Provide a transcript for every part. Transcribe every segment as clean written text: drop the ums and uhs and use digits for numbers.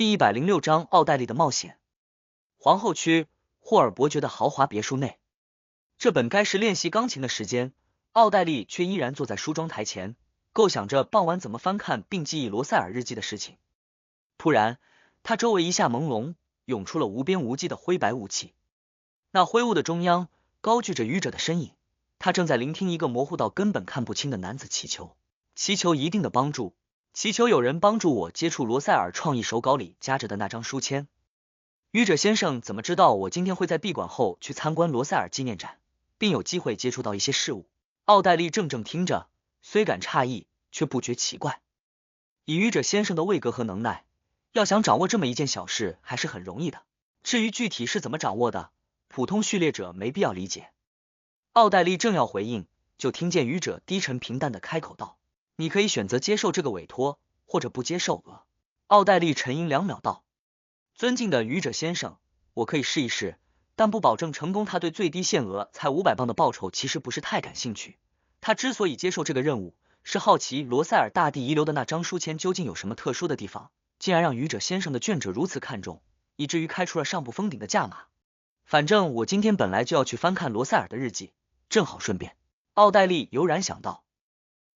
第106章奥黛丽的冒险。皇后区霍尔伯爵的豪华别墅内，这本该是练习钢琴的时间，奥黛丽却依然坐在梳妆台前，构想着傍晚怎么翻看并记忆罗塞尔日记的事情。突然，她周围一下朦胧，涌出了无边无际的灰白雾气。那灰雾的中央，高踞着愚者的身影，他正在聆听一个模糊到根本看不清的男子祈求，祈求一定的帮助。祈求有人帮助我接触罗塞尔创意手稿里夹着的那张书签。愚者先生怎么知道我今天会在闭馆后去参观罗塞尔纪念展，并有机会接触到一些事物？奥黛丽怔怔听着，虽感诧异，却不觉奇怪。以愚者先生的位格和能耐，要想掌握这么一件小事还是很容易的。至于具体是怎么掌握的，普通序列者没必要理解。奥黛丽正要回应，就听见愚者低沉平淡的开口道：你可以选择接受这个委托，或者不接受。奥黛丽沉吟2秒道：尊敬的愚者先生，我可以试一试，但不保证成功。他对最低限额才500磅的报酬其实不是太感兴趣。他之所以接受这个任务，是好奇罗塞尔大帝遗留的那张书签究竟有什么特殊的地方，竟然让愚者先生的卷者如此看重，以至于开出了上不封顶的价码。反正我今天本来就要去翻看罗塞尔的日记，正好顺便。奥黛丽悠然想到。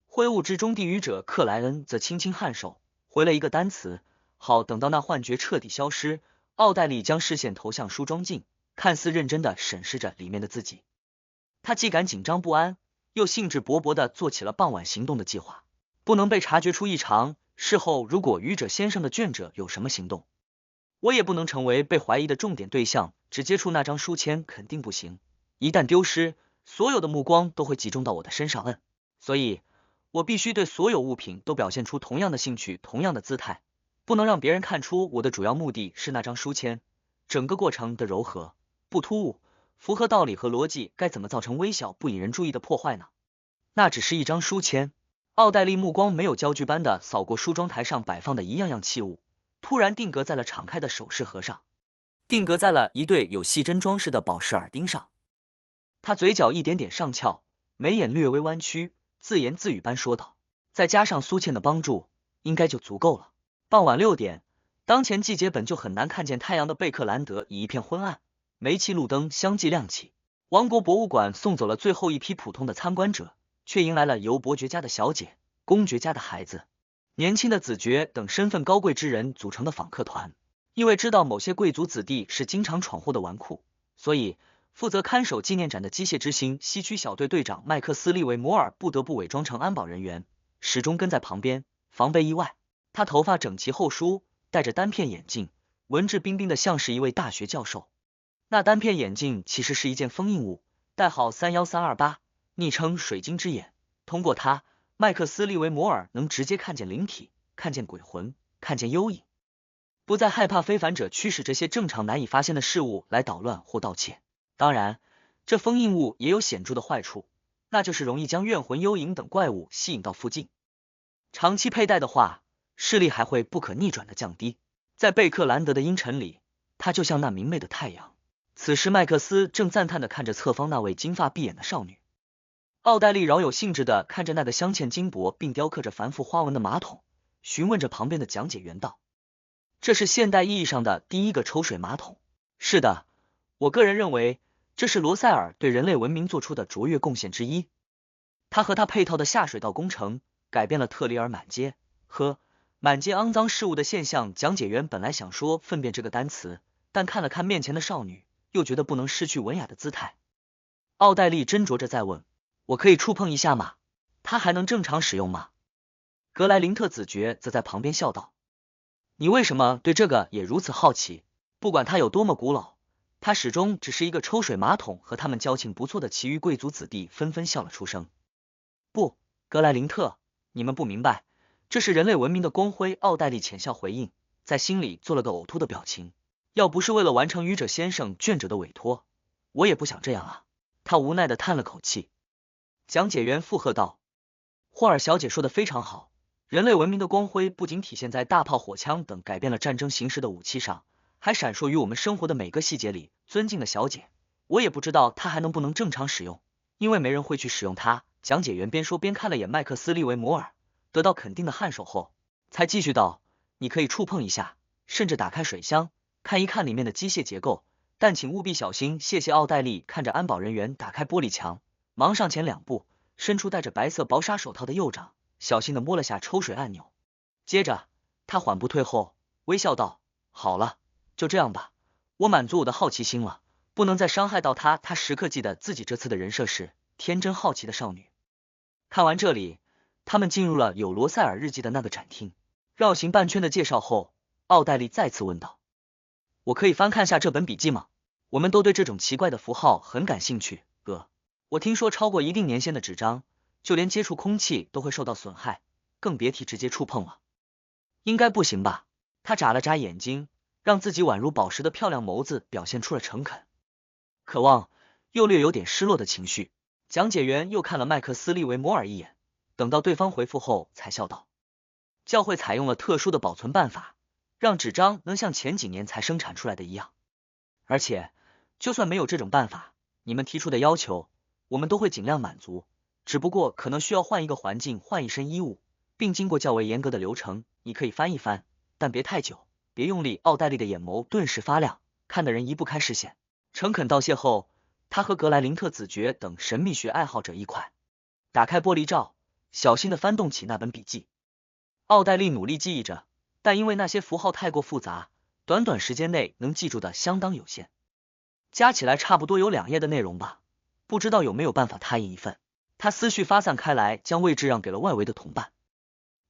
灰雾之中，地狱者克莱恩则轻轻颔首，回了一个单词。好，等到那幻觉彻底消失，奥黛丽将视线投向梳妆镜，看似认真地审视着里面的自己。她既感紧张不安，又兴致勃勃地做起了傍晚行动的计划。不能被察觉出异常，事后如果愚者先生的卷者有什么行动，我也不能成为被怀疑的重点对象。只接触那张书签肯定不行，一旦丢失，所有的目光都会集中到我的身上。所以我必须对所有物品都表现出同样的兴趣，同样的姿态，不能让别人看出我的主要目的是那张书签。整个过程的柔和、不突兀，符合道理和逻辑，该怎么造成微小不引人注意的破坏呢？那只是一张书签。奥黛丽目光没有焦距般的扫过梳妆台上摆放的一样样器物，突然定格在了敞开的首饰盒上，定格在了一对有细针装饰的宝石耳钉上。她嘴角一点点上翘，眉眼略微弯曲，自言自语般说道：再加上苏茜的帮助，应该就足够了。傍晚6点，当前季节本就很难看见太阳的贝克兰德已一片昏暗，煤气路灯相继亮起。王国博物馆送走了最后一批普通的参观者，却迎来了由伯爵家的小姐、公爵家的孩子、年轻的子爵等身份高贵之人组成的访客团。因为知道某些贵族子弟是经常闯祸的纨绔，所以负责看守纪念展的机械之星西区小队队长麦克斯利维摩尔不得不伪装成安保人员，始终跟在旁边，防备意外。他头发整齐厚梳，戴着单片眼镜，文质彬彬的像是一位大学教授。那单片眼镜其实是一件封印物，代号31328，昵称水晶之眼。通过它，麦克斯利维摩尔能直接看见灵体，看见鬼魂，看见幽影，不再害怕非凡者驱使这些正常难以发现的事物来捣乱或盗窃。当然，这封印物也有显著的坏处，那就是容易将怨魂、幽影等怪物吸引到附近。长期佩戴的话，视力还会不可逆转的降低。在贝克兰德的阴沉里，它就像那明媚的太阳。此时麦克斯正赞叹地看着侧方那位金发碧眼的少女。奥黛丽饶有兴致地看着那个镶嵌金箔并雕刻着繁复花纹的马桶，询问着旁边的讲解员道：这是现代意义上的第一个抽水马桶。是的，我个人认为这是罗塞尔对人类文明做出的卓越贡献之一。他和他配套的下水道工程改变了特里尔满街满街肮脏事物的现象。讲解员本来想说粪便这个单词，但看了看面前的少女，又觉得不能失去文雅的姿态。奥黛丽斟酌着再问：我可以触碰一下吗？它还能正常使用吗？格莱林特子爵则在旁边笑道：你为什么对这个也如此好奇？不管它有多么古老，它始终只是一个抽水马桶。和他们交情不错的其余贵族子弟纷纷笑了出声。不，格莱林特，你们不明白，这是人类文明的光辉。奥黛丽浅笑回应，在心里做了个呕吐的表情。要不是为了完成愚者先生卷者的委托，我也不想这样啊。他无奈地叹了口气。讲解员附和道：霍尔小姐说的非常好，人类文明的光辉不仅体现在大炮、火枪等改变了战争形势的武器上，还闪烁于我们生活的每个细节里。尊敬的小姐，我也不知道它还能不能正常使用，因为没人会去使用它。讲解员边说边看了眼麦克斯利维摩尔，得到肯定的颔首后，才继续道：你可以触碰一下，甚至打开水箱看一看里面的机械结构，但请务必小心。谢谢。奥黛丽看着安保人员打开玻璃墙，忙上前2步，伸出戴着白色薄纱手套的右掌，小心的摸了下抽水按钮。接着他缓步退后，微笑道：好了，就这样吧，我满足我的好奇心了，不能再伤害到他。他时刻记得自己这次的人设是天真好奇的少女。看完这里，他们进入了有罗塞尔日记的那个展厅。绕行半圈的介绍后，奥黛丽再次问道：我可以翻看下这本笔记吗？我们都对这种奇怪的符号很感兴趣。我听说超过一定年限的纸张，就连接触空气都会受到损害，更别提直接触碰了。应该不行吧？他眨了眨眼睛，让自己宛如宝石的漂亮眸子表现出了诚恳、渴望又略有点失落的情绪。讲解员又看了麦克斯利维摩尔一眼，等到对方回复后才笑道：教会采用了特殊的保存办法，让纸张能像前几年才生产出来的一样。而且就算没有这种办法，你们提出的要求我们都会尽量满足，只不过可能需要换一个环境，换一身衣物，并经过较为严格的流程。你可以翻一翻，但别太久，别用力。奥黛丽的眼眸顿时发亮，看得人移不开视线。诚恳道谢后，他和格莱林特子爵等神秘学爱好者一块打开玻璃罩，小心的翻动起那本笔记。奥黛丽努力记忆着，但因为那些符号太过复杂，短短时间内能记住的相当有限，加起来差不多有2页的内容吧，不知道有没有办法拓印一份。他思绪发散开来，将位置让给了外围的同伴。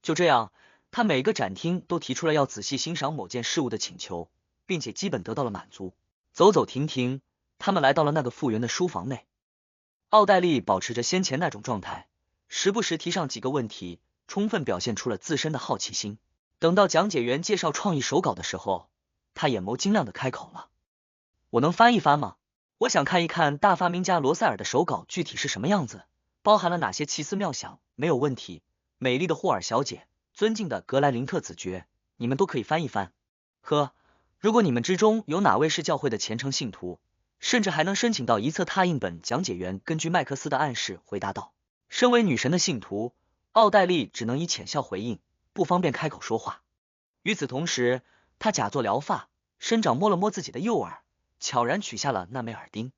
就这样，他每个展厅都提出了要仔细欣赏某件事物的请求，并且基本得到了满足。走走停停，他们来到了那个复原的书房内。奥黛丽保持着先前那种状态，时不时提上几个问题，充分表现出了自身的好奇心。等到讲解员介绍创意手稿的时候，他眼眸晶亮的开口了：我能翻一翻吗？我想看一看大发明家罗塞尔的手稿具体是什么样子，包含了哪些奇思妙想。没有问题，美丽的霍尔小姐，尊敬的格莱林特子爵，你们都可以翻一翻。如果你们之中有哪位是教会的虔诚信徒，甚至还能申请到一册拓印本。讲解员根据麦克斯的暗示回答道。身为女神的信徒，奥黛丽只能以浅笑回应，不方便开口说话。与此同时，她假作撩发，伸掌摸了摸自己的右耳，悄然取下了那枚耳钉。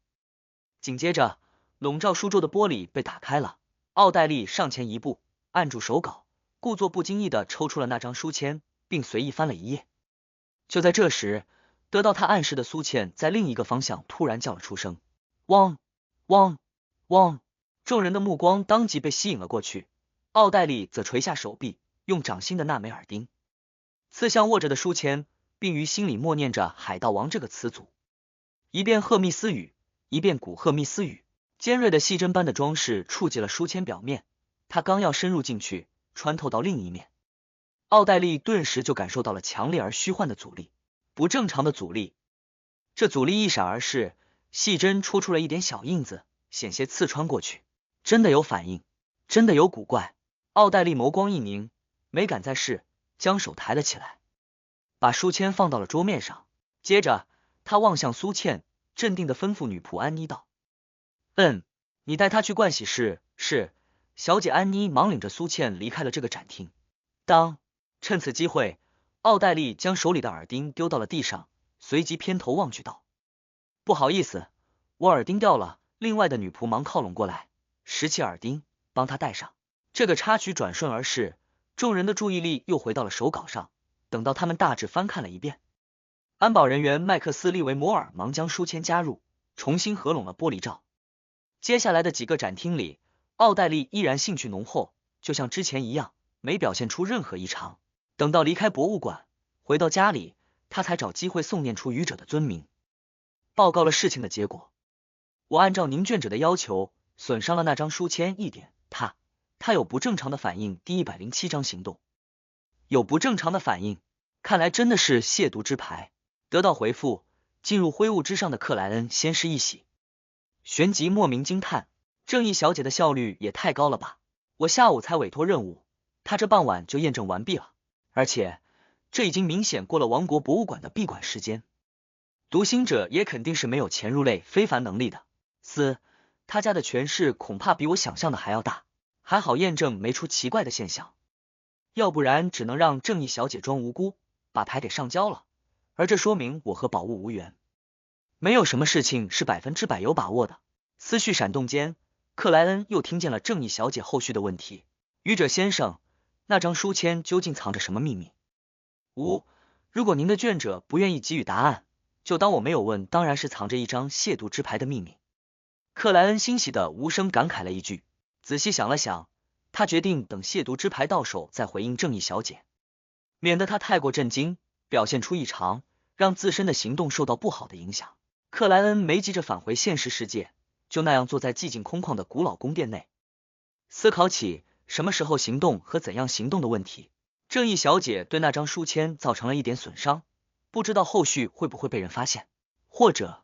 紧接着，笼罩书桌的玻璃被打开了，奥黛丽上前一步，按住手稿，故作不经意地抽出了那张书签，并随意翻了一页。就在这时，得到他暗示的苏茜在另一个方向突然叫了出声：汪汪汪！众人的目光当即被吸引了过去，奥黛丽则垂下手臂，用掌心的那枚耳钉刺向握着的书签，并于心里默念着海盗王这个词组，一遍赫密斯语，一遍古赫密斯语。尖锐的细针般的装饰触及了书签表面，他刚要深入进去，穿透到另一面，奥黛丽顿时就感受到了强烈而虚幻的阻力，不正常的阻力。这阻力一闪而逝，细针戳出了一点小印子，险些刺穿过去。真的有反应，真的有古怪。奥黛丽眸光一凝，没敢再试，将手抬了起来，把书签放到了桌面上。接着他望向苏茜，镇定地吩咐女仆安妮道：你带她去盥洗室。是。小姐安妮忙领着苏茜离开了这个展厅。趁此机会，奥黛丽将手里的耳钉丢到了地上，随即偏头望去道：不好意思，我耳钉掉了。另外的女仆忙靠拢过来，拾起耳钉帮她戴上。这个插曲转瞬而逝，众人的注意力又回到了手稿上。等到他们大致翻看了一遍，安保人员麦克斯利维摩尔忙将书签加入，重新合拢了玻璃罩。接下来的几个展厅里，奥黛丽依然兴趣浓厚，就像之前一样，没表现出任何异常。等到离开博物馆，回到家里，他才找机会诵念出愚者的尊名，报告了事情的结果。我按照您卷者的要求，损伤了那张书签一点，他有不正常的反应。第107章行动。有不正常的反应，看来真的是亵渎之牌。得到回复，进入灰雾之上的克莱恩先是一喜，旋即莫名惊叹：正义小姐的效率也太高了吧！我下午才委托任务，她这傍晚就验证完毕了，而且这已经明显过了王国博物馆的闭馆时间。独行者也肯定是没有潜入类非凡能力的，他家的权势恐怕比我想象的还要大。还好验证没出奇怪的现象，要不然只能让正义小姐装无辜，把牌给上交了，而这说明我和宝物无缘。没有什么事情是100%有把握的。思绪闪动间，克莱恩又听见了正义小姐后续的问题：愚者先生，那张书签究竟藏着什么秘密？如果您的卷者不愿意给予答案，就当我没有问，当然是藏着一张亵渎之牌的秘密。克莱恩欣喜的无声感慨了一句，仔细想了想，他决定等亵渎之牌到手再回应正义小姐，免得他太过震惊，表现出异常，让自身的行动受到不好的影响。克莱恩没急着返回现实世界，就那样坐在寂静空旷的古老宫殿内，思考起什么时候行动和怎样行动的问题。正义小姐对那张书签造成了一点损伤，不知道后续会不会被人发现，或者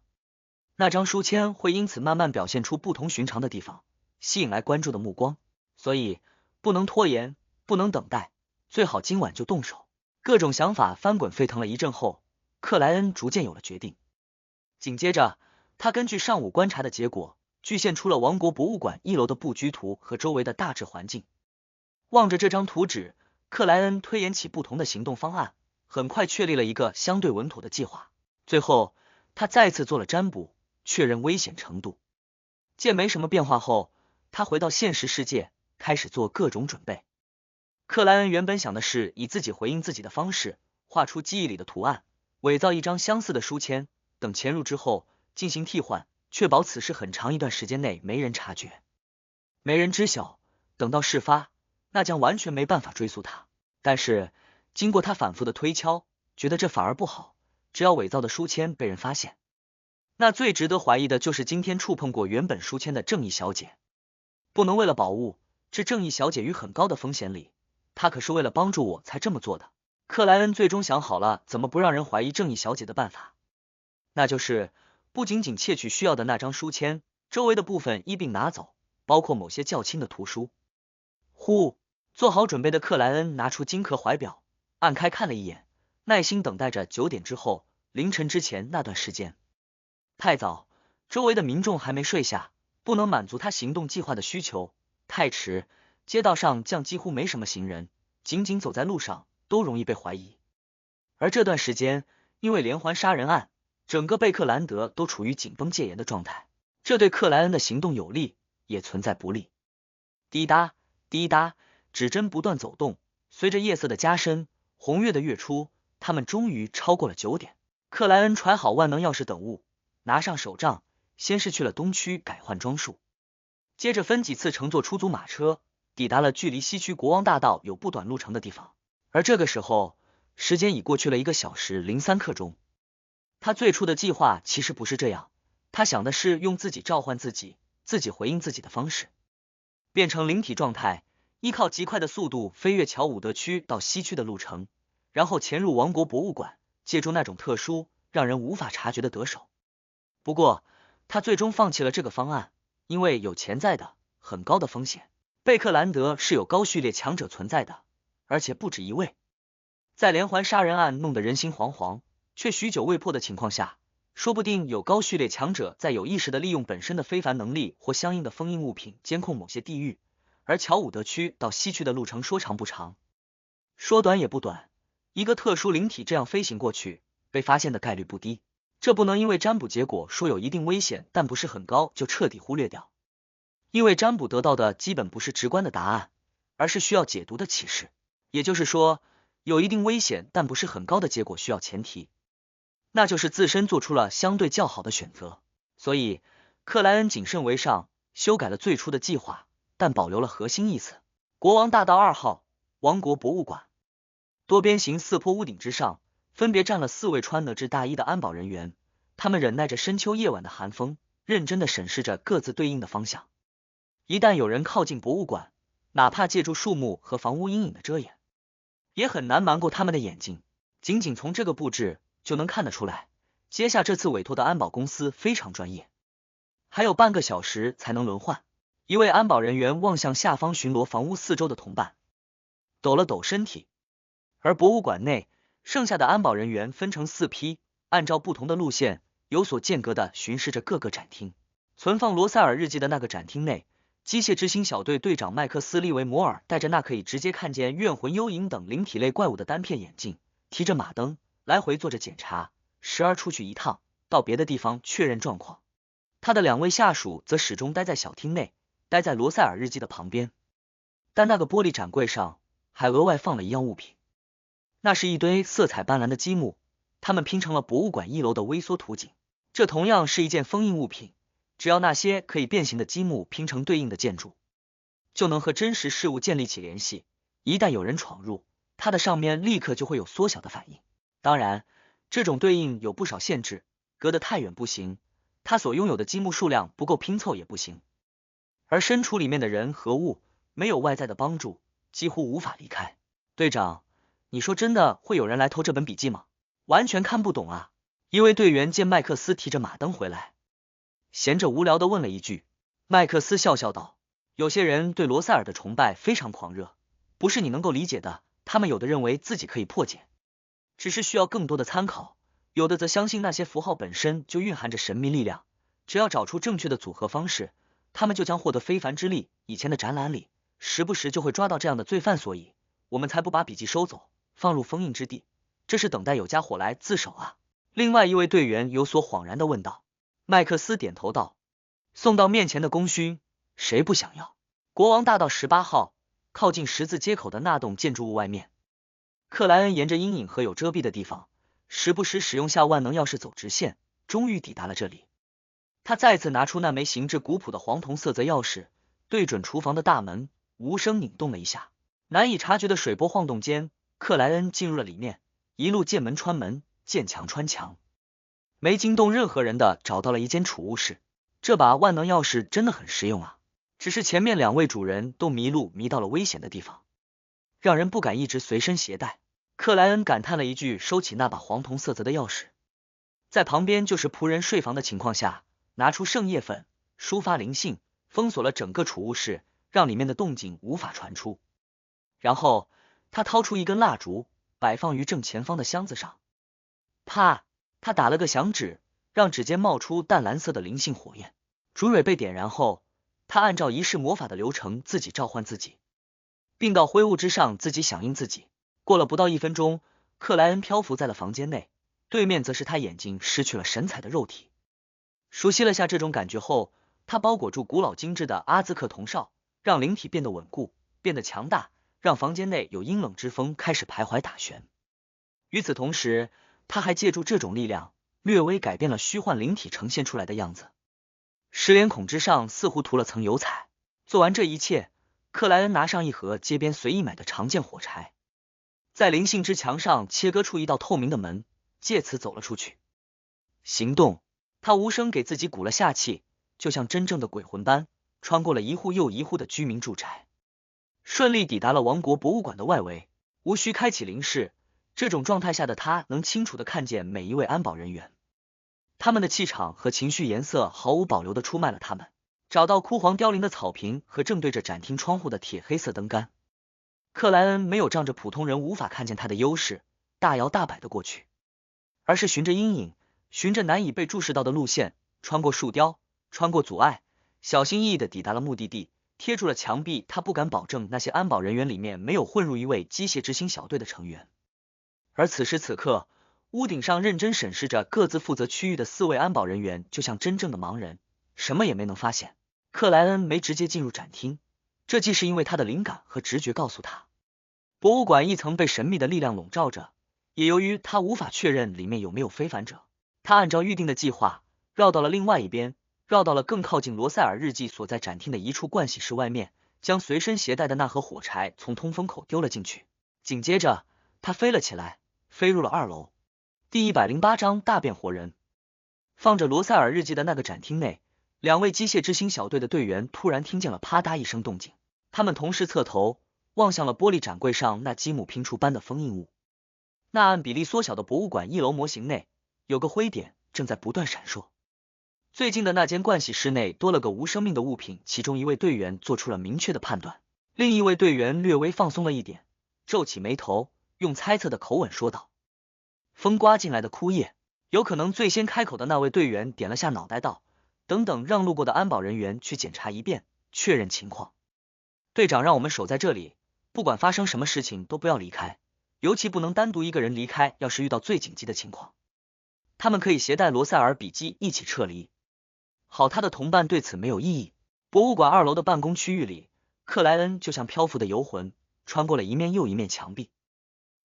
那张书签会因此慢慢表现出不同寻常的地方，吸引来关注的目光，所以不能拖延，不能等待，最好今晚就动手。各种想法翻滚沸腾了一阵后，克莱恩逐渐有了决定。紧接着，他根据上午观察的结果，具现出了王国博物馆1楼的布局图和周围的大致环境。望着这张图纸，克莱恩推演起不同的行动方案，很快确立了一个相对稳妥的计划。最后，他再次做了占卜，确认危险程度。见没什么变化后，他回到现实世界，开始做各种准备。克莱恩原本想的是以自己回应自己的方式，画出记忆里的图案，伪造一张相似的书签，等潜入之后进行替换，确保此事很长一段时间内没人察觉，没人知晓。等到事发，那将完全没办法追溯他。但是经过他反复的推敲，觉得这反而不好，只要伪造的书签被人发现，那最值得怀疑的就是今天触碰过原本书签的正义小姐。不能为了宝物置正义小姐于很高的风险里，她可是为了帮助我才这么做的。克莱恩最终想好了怎么不让人怀疑正义小姐的办法，那就是不仅仅窃取需要的那张书签，周围的部分一并拿走，包括某些较轻的图书。做好准备的克莱恩拿出金壳怀表，按开看了一眼，耐心等待着9点之后凌晨之前那段时间。太早，周围的民众还没睡下，不能满足他行动计划的需求；太迟，街道上将几乎没什么行人，仅仅走在路上都容易被怀疑。而这段时间，因为连环杀人案，整个贝克兰德都处于紧绷戒严的状态，这对克莱恩的行动有利，也存在不利。滴答滴答，指针不断走动，随着夜色的加深，红月的月出，他们终于超过了9点。克莱恩揣好万能钥匙等物，拿上手杖，先是去了东区改换装束，接着分几次乘坐出租马车，抵达了距离西区国王大道有不短路程的地方。而这个时候，时间已过去了1个小时03刻钟。他最初的计划其实不是这样，他想的是用自己召唤自己，自己回应自己的方式，变成灵体状态，依靠极快的速度飞越乔伍德区到西区的路程，然后潜入王国博物馆，借助那种特殊让人无法察觉的得手。不过他最终放弃了这个方案，因为有潜在的很高的风险。贝克兰德是有高序列强者存在的，而且不止一位。在连环杀人案弄得人心惶惶，却许久未破的情况下，说不定有高序列强者在有意识的利用本身的非凡能力或相应的封印物品监控某些地域。而乔伍德区到西区的路程说长不长，说短也不短，一个特殊灵体这样飞行过去，被发现的概率不低。这不能因为占卜结果说有一定危险但不是很高就彻底忽略掉，因为占卜得到的基本不是直观的答案，而是需要解读的启示。也就是说，有一定危险但不是很高的结果需要前提，那就是自身做出了相对较好的选择。所以克莱恩谨慎为上，修改了最初的计划，但保留了核心意思。国王大道2号王国博物馆多边形4坡屋顶之上，分别站了4位穿了制大衣的安保人员，他们忍耐着深秋夜晚的寒风，认真地审视着各自对应的方向。一旦有人靠近博物馆，哪怕借助树木和房屋阴影的遮掩，也很难瞒过他们的眼睛。仅仅从这个布置就能看得出来，接下这次委托的安保公司非常专业。还有半个小时才能轮换。一位安保人员望向下方巡逻房屋四周的同伴，抖了抖身体。而博物馆内剩下的安保人员分成4批，按照不同的路线，有所间隔地巡视着各个展厅。存放罗塞尔日记的那个展厅内，机械之星小队队长麦克斯·利维摩尔戴着那可以直接看见怨魂、幽影等灵体类怪物的单片眼镜，提着马灯，来回做着检查，时而出去一趟，到别的地方确认状况。他的2位下属则始终待在小厅内，待在罗塞尔日记的旁边。但那个玻璃展柜上还额外放了一样物品，那是一堆色彩斑斓的积木，它们拼成了博物馆1楼的微缩图景。这同样是一件封印物品，只要那些可以变形的积木拼成对应的建筑，就能和真实事物建立起联系。一旦有人闯入，它的上面立刻就会有缩小的反应。当然，这种对应有不少限制，隔得太远不行，他所拥有的积木数量不够拼凑也不行。而身处里面的人和物，没有外在的帮助，几乎无法离开。队长，你说真的会有人来偷这本笔记吗？完全看不懂啊！一位队员见麦克斯提着马灯回来，闲着无聊地问了一句。麦克斯笑笑道，有些人对罗塞尔的崇拜非常狂热，不是你能够理解的。他们有的认为自己可以破解，只是需要更多的参考，有的则相信那些符号本身就蕴含着神秘力量，只要找出正确的组合方式，他们就将获得非凡之力。以前的展览里时不时就会抓到这样的罪犯，所以我们才不把笔记收走，放入封印之地，这是等待有家伙来自首啊。另外一位队员有所恍然地问道。麦克斯点头道，送到面前的功勋谁不想要？国王大道18号，靠近十字街口的那栋建筑物外面，克莱恩沿着阴影和有遮蔽的地方，时不时使用下万能钥匙走直线，终于抵达了这里。他再次拿出那枚形制古朴的黄铜色泽钥匙，对准厨房的大门，无声拧动了一下。难以察觉的水波晃动间，克莱恩进入了里面，一路见门穿门，见墙穿墙，没惊动任何人的找到了一间储物室。这把万能钥匙真的很实用啊，只是前面2位主人都迷路，迷到了危险的地方，让人不敢一直随身携带。克莱恩感叹了一句，收起那把黄铜色泽的钥匙，在旁边就是仆人睡房的情况下，拿出圣叶粉，抒发灵性，封锁了整个储物室，让里面的动静无法传出。然后他掏出一根蜡烛，摆放于正前方的箱子上。啪！他打了个响指，让指尖冒出淡蓝色的灵性火焰。烛蕊被点燃后，他按照仪式魔法的流程自己召唤自己，并到灰雾之上自己响应自己。过了不到1分钟，克莱恩漂浮在了房间内，对面则是他眼睛失去了神采的肉体。熟悉了下这种感觉后，他包裹住古老精致的阿兹克铜哨，让灵体变得稳固，变得强大，让房间内有阴冷之风开始徘徊打旋。与此同时，他还借助这种力量，略微改变了虚幻灵体呈现出来的样子。石莲孔之上似乎涂了层油彩。做完这一切，克莱恩拿上一盒街边随意买的长剑火柴，在灵性之墙上切割出一道透明的门，借此走了出去。行动！他无声给自己鼓了下气，就像真正的鬼魂般，穿过了一户又一户的居民住宅，顺利抵达了王国博物馆的外围。无需开启灵视，这种状态下的他能清楚地看见每一位安保人员，他们的气场和情绪颜色毫无保留地出卖了他们。找到枯黄凋零的草坪和正对着展厅窗户的铁黑色灯杆，克莱恩没有仗着普通人无法看见他的优势，大摇大摆地过去，而是循着阴影，循着难以被注视到的路线，穿过树雕，穿过阻碍，小心翼翼地抵达了目的地。贴住了墙壁，他不敢保证那些安保人员里面没有混入一位机械之星小队的成员。而此时此刻，屋顶上认真审视着各自负责区域的4位安保人员，就像真正的盲人，什么也没能发现。克莱恩没直接进入展厅，这既是因为他的灵感和直觉告诉他，博物馆一层被神秘的力量笼罩着，也由于他无法确认里面有没有非凡者，他按照预定的计划绕到了另外一边，绕到了更靠近罗塞尔日记所在展厅的一处盥洗室外面，将随身携带的那盒火柴从通风口丢了进去。紧接着他飞了起来，飞入了2楼。第108章大变活人。放着罗塞尔日记的那个展厅内，2位机械之星小队的队员突然听见了啪嗒一声动静，他们同时侧头望向了玻璃展柜上那积木拼出般的封印物。那按比例缩小的博物馆1楼模型内，有个灰点正在不断闪烁。最近的那间盥洗室内多了个无生命的物品，其中一位队员做出了明确的判断，另一位队员略微放松了一点，皱起眉头，用猜测的口吻说道：风刮进来的枯叶。有可能最先开口的那位队员点了下脑袋道：等等，让路过的安保人员去检查一遍，确认情况。队长让我们守在这里，不管发生什么事情都不要离开，尤其不能单独一个人离开，要是遇到最紧急的情况，他们可以携带罗塞尔笔记一起撤离。好，他的同伴对此没有异议。博物馆2楼的办公区域里，克莱恩就像漂浮的游魂，穿过了一面又一面墙壁，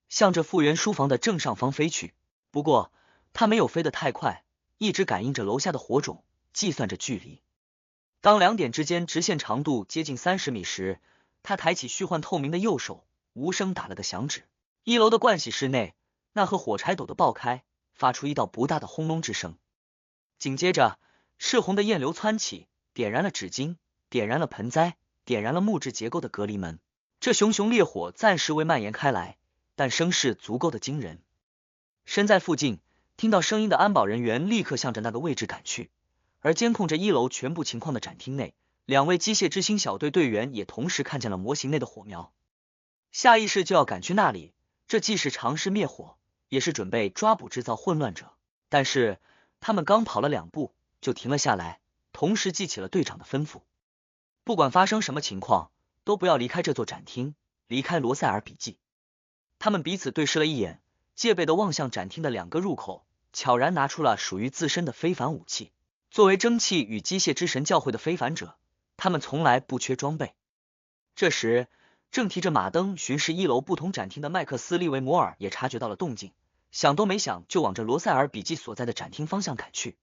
向着复原书房的正上方飞去。不过他没有飞得太快，一直感应着楼下的火种，计算着距离。当2点之间直线长度接近30米时，他抬起虚幻透明的右手，无声打了个响指。1楼的盥洗室内，那盒火柴陡地爆开，发出一道不大的轰隆之声。紧接着，赤红的焰流窜起，点燃了纸巾，点燃了盆栽，点燃了木质结构的隔离门。这熊熊烈火暂时未蔓延开来，但声势足够的惊人。身在附近，听到声音的安保人员立刻向着那个位置赶去，而监控着1楼全部情况的展厅内，2位机械之星小队队员也同时看见了模型内的火苗，下意识就要赶去那里。这既是尝试灭火，也是准备抓捕制造混乱者。但是他们刚跑了2步就停了下来，同时记起了队长的吩咐，不管发生什么情况，都不要离开这座展厅，离开罗塞尔笔记。他们彼此对视了一眼，戒备地望向展厅的2个入口，悄然拿出了属于自身的非凡武器。作为蒸汽与机械之神教会的非凡者，他们从来不缺装备。这时正提着马灯巡视1楼不同展厅的麦克斯·利维摩尔也察觉到了动静，想都没想就往着罗塞尔笔记所在的展厅方向赶去。